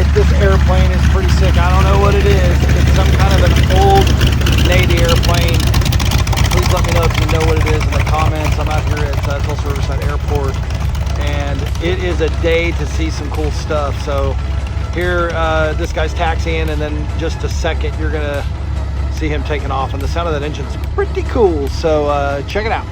right, this airplane is pretty sick. I don't know what it is. It's some kind of an old Navy airplane. Please let me know if you know what it is in the comments. I'm out here at Tulsa Riverside Airport, and it is a day to see some cool stuff. So here, this guy's taxiing, and then just a second, you're gonna see him taking off, and the sound of that engine's pretty cool. So check it out.